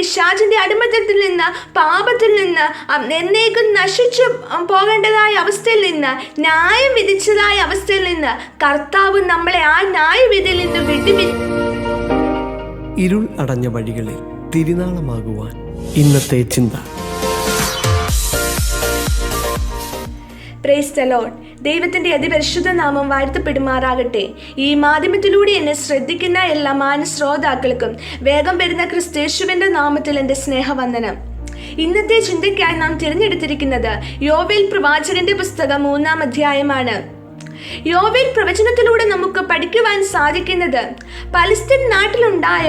പിശാചിന്റെ അടിമത്തത്തിൽ നിന്ന്, പാപത്തിൽ നിന്ന്, എന്നേക്കും നശിച്ചു പോകേണ്ടതായ അവസ്ഥയിൽ നിന്ന്, ന്യായം വിധിച്ചതായ അവസ്ഥയിൽ നിന്ന് കർത്താവ് നമ്മളെ ആ ന്യായവിധിയിൽ നിന്ന് ഇരുൾ അടഞ്ഞ വഴികളിൽ തിരുനാളമാകുവാൻ ഇന്നത്തെ ചിന്ത. Praise the Lord. ദൈവത്തിന്റെ അതിപരിശുദ്ധ നാമം വാഴ്ത്തപ്പെടുമാറാകട്ടെ. ഈ മാധ്യമത്തിലൂടെ എന്നെ ശ്രദ്ധിക്കുന്ന എല്ലാ മാന്യശ്രോതാക്കൾക്കും വേഗം വരുന്ന ക്രിസ്തേശുവിന്റെ നാമത്തിൽ എൻ്റെ സ്നേഹവന്ദനം. ഇന്നത്തെ ചിന്തയ്ക്കായി നാം തിരഞ്ഞെടുത്തിരിക്കുന്നത് യോവേൽ പ്രവാചകന്റെ പുസ്തകം 3-ാം അധ്യായമാണ്. യോവേൽ പ്രവചനത്തിലൂടെ നമുക്ക് പഠിക്കുവാൻ സാധിക്കുന്നത് പലസ്തീൻ നാട്ടിലുണ്ടായ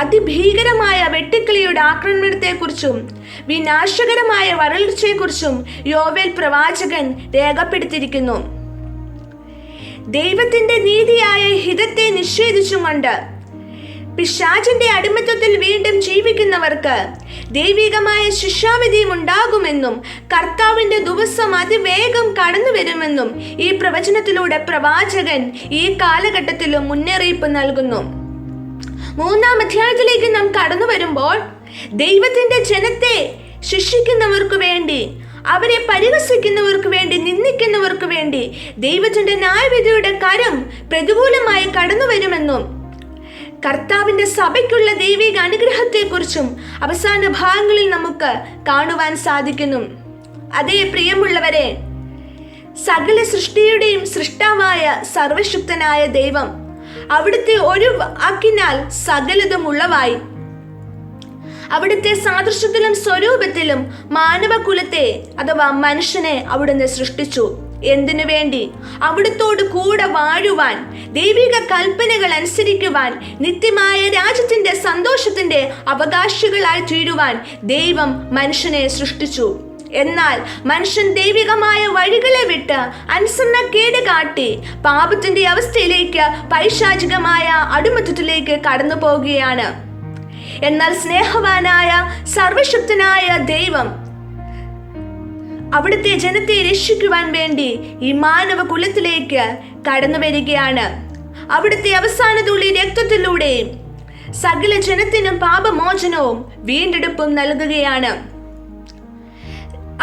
അതിഭീകരമായ വെട്ടുക്കിളിയുടെ ആക്രമണത്തെക്കുറിച്ചും വിനാശകരമായ വരൾച്ചയെക്കുറിച്ചും യോവേൽ പ്രവാചകൻ രേഖപ്പെടുത്തിയിരിക്കുന്നു. ദൈവത്തിന്റെ നീതിയായ ഹിതത്തെ നിഷേധിച്ചുകൊണ്ട് പിശാചിന്റെ അടിമത്തത്തിൽ വീണ്ടും ജീവിക്കുന്നവർക്ക് ദൈവികമായ ശിക്ഷാവിധിയും ഉണ്ടാകുമെന്നും കർത്താവിന്റെ ദിവസം അതിവേഗം കടന്നു വരുമെന്നും ഈ പ്രവചനത്തിലൂടെ പ്രവാചകൻ ഈ കാലഘട്ടത്തിലും മുന്നറിയിപ്പ് നൽകുന്നു. 3-ാം അധ്യായത്തിലേക്ക് നാം കടന്നു വരുമ്പോൾ ദൈവത്തിന്റെ ജനത്തെ ശിക്ഷിക്കുന്നവർക്ക് വേണ്ടി, അവരെ പരിഹസിക്കുന്നവർക്ക് വേണ്ടി, നിന്ദിക്കുന്നവർക്ക് വേണ്ടി ദൈവത്തിന്റെ ന്യായവിധിയുടെ കരം പ്രതികൂലമായി കടന്നു വരുമെന്നും കർത്താവിന്റെ സഭയ്ക്കുള്ള ദൈവിക അനുഗ്രഹത്തെക്കുറിച്ചും അവസാന ഭാഗങ്ങളിൽ നമുക്ക് കാണുവാൻ സാധിക്കുന്നു. അതേ പ്രിയമുള്ളവരെ, സകല സൃഷ്ടിയുടെയും സൃഷ്ടാവായ സർവശക്തനായ ദൈവം അവിടുത്തെ ഒരു വാക്കിനാൽ സകലതും ഉളവായി. അവിടുത്തെ സാദൃശ്യത്തിലും സ്വരൂപത്തിലും മാനവകുലത്തെ അഥവാ മനുഷ്യനെ അവിടുന്ന് സൃഷ്ടിച്ചു. എന്തിനു വേണ്ടി? അവിടുത്തോട് കൂടെ വാഴുവാൻ, ദൈവിക കൽപ്പനകൾ അനുസരിക്കുവാൻ, നിത്യമായ രാജ്യത്തിന്റെ സന്തോഷത്തിന്റെ അവകാശികളായി തീരുവാൻ ദൈവം മനുഷ്യനെ സൃഷ്ടിച്ചു. എന്നാൽ മനുഷ്യൻ ദൈവികമായ വഴികളെ വിട്ട് അനുസരണക്കേട് കാട്ടി പാപത്തിന്റെ അവസ്ഥയിലേക്ക്, പൈശാചികമായ അടിമത്തത്തിലേക്ക് കടന്നു പോവുകയാണ്. എന്നാൽ സ്നേഹവാനായ സർവശക്തനായ ദൈവം അവിടുത്തെ ജനത്തെ രക്ഷിക്കുവാൻ വേണ്ടി ഈ മാനവ കുലത്തിലേക്ക് കടന്നു വരികയാണ്. അവിടുത്തെ അവസാന തുള്ളി രക്തത്തിലൂടെ സകല ജനത്തിനും പാപമോചനവും വീണ്ടെടുപ്പും നൽകുകയാണ്.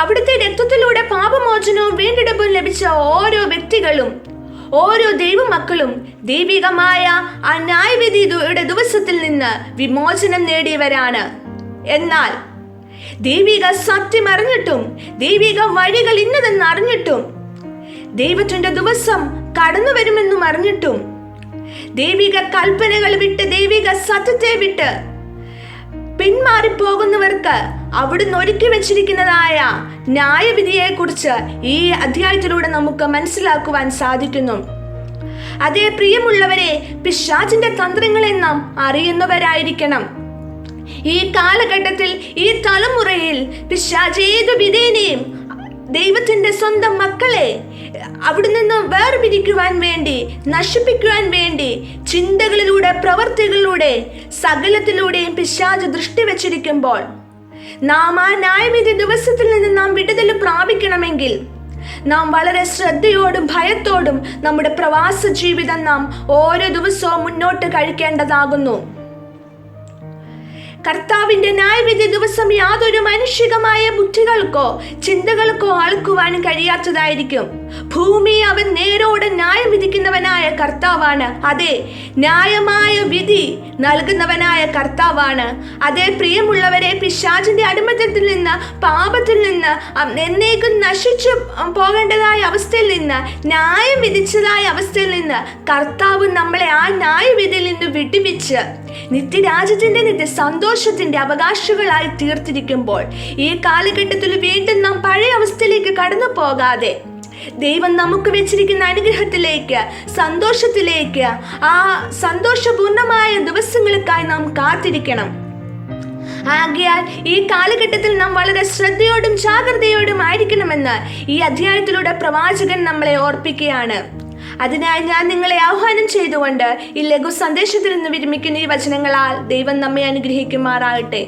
അവിടുത്തെ രക്തത്തിലൂടെ പാപമോചനവും വീണ്ടെടുപ്പും ലഭിച്ച ഓരോ വ്യക്തികളും, ഓരോ ദൈവമക്കളും ദൈവികമായ ആ ന്യായവിധിയുടെ ദിവസത്തിൽ നിന്ന് വിമോചനം നേടിയവരാണ്. എന്നാൽ ദൈവിക സത്യം അറിഞ്ഞിട്ടും, ദൈവിക വഴികൾ ഇന്നതെന്ന് അറിഞ്ഞിട്ടും, ദൈവത്തിന്റെ ദിവസം കടന്നു വരുമെന്നും അറിഞ്ഞിട്ടും, ദൈവിക കൽപ്പനകൾ വിട്ട്, ദൈവിക സത്യത്തെ വിട്ട് പിന്മാറിപ്പോകുന്നവർക്ക് അവിടുന്ന് ഒരുക്കി വെച്ചിരിക്കുന്നതായ ന്യായവിധിയെ കുറിച്ച് ഈ അധ്യായത്തിലൂടെ നമുക്ക് മനസ്സിലാക്കുവാൻ സാധിക്കുന്നു. അതേ പ്രിയമുള്ളവരെ, പിശാചിന്റെ തന്ത്രങ്ങളെ നാം അറിയുന്നവരായിരിക്കണം. ഈ കാലഘട്ടത്തിൽ, ഈ തലമുറയിൽ പിശാച് ഏതു വിധേനയും ദൈവത്തിന്റെ സ്വന്തം മക്കളെ അവിടെ നിന്ന് വേർപിരിക്കുവാൻ വേണ്ടി, നശിപ്പിക്കുവാൻ വേണ്ടി ചിന്തകളിലൂടെ, പ്രവർത്തികളിലൂടെ, സകലത്തിലൂടെയും പിശാച് ദൃഷ്ടി വെച്ചിരിക്കുമ്പോൾ നാം ആ ന്യായവിധി ദിവസത്തിൽ നിന്ന് നാം വിടുതൽ പ്രാപിക്കണമെങ്കിൽ നാം വളരെ ശ്രദ്ധയോടും ഭയത്തോടും നമ്മുടെ പ്രവാസ ജീവിതം നാം ഓരോ ദിവസവും മുന്നോട്ട് കഴിക്കേണ്ടതാകുന്നു. കർത്താവിന്റെ ന്യായവിധി ദിവസം യാതൊരു മാനുഷികമായ ബുദ്ധികൾക്കോ ചിന്തകൾക്കോ ആൾക്കുവാൻ കഴിയാത്തതായിരിക്കും. ഭൂമി അവൻ നേരോടെ ന്യായം വിധിക്കുന്നവനായ കർത്താവാണ്. അതെ, ന്യായമായ വിധി നൽകുന്നവനായ കർത്താവാണ്. അതേ പ്രിയമുള്ളവരെ, പിശാചിന്റെ അടിമത്തത്തിൽ നിന്ന്, പാപത്തിൽ നിന്ന്, എന്നേക്കും നശിച്ചു പോകേണ്ടതായ അവസ്ഥയിൽ നിന്ന്, ന്യായം വിധിച്ചതായ അവസ്ഥയിൽ നിന്ന് കർത്താവ് നമ്മളെ ആ ന്യായവിധിയിൽ നിന്ന് വിടുവിച്ച് നിത്യരാജ്യത്തിന്റെ, നിത്യ സന്തോഷത്തിന്റെ അവകാശികളായി തീർത്തിരിക്കുമ്പോൾ ഈ കാലഘട്ടത്തിൽ വീണ്ടും നാം പഴയ അവസ്ഥയിലേക്ക് കടന്നു പോകാതെ ദൈവം നമുക്ക് വെച്ചിരിക്കുന്ന അനുഗ്രഹത്തിലേക്ക്, സന്തോഷത്തിലേക്ക്, ആ സന്തോഷപൂർണമായ ദിവസങ്ങൾക്കായി നാം കാത്തിരിക്കണം. ആകയാൽ ഈ കാലഘട്ടത്തിൽ നാം വളരെ ശ്രദ്ധയോടും ജാഗ്രതയോടും ആയിരിക്കണമെന്ന് ഈ അധ്യായത്തിലൂടെ പ്രവാചകൻ നമ്മളെ ഓർപ്പിക്കുകയാണ്. അതിനായി ഞാൻ നിങ്ങളെ ആഹ്വാനം ചെയ്തുകൊണ്ട് ഈ ലഘു സന്ദേശത്തിൽ നിന്ന് വിരമിക്കുന്ന ഈ വചനങ്ങളാൽ ദൈവം നമ്മെ അനുഗ്രഹിക്കുമാറാകട്ടെ.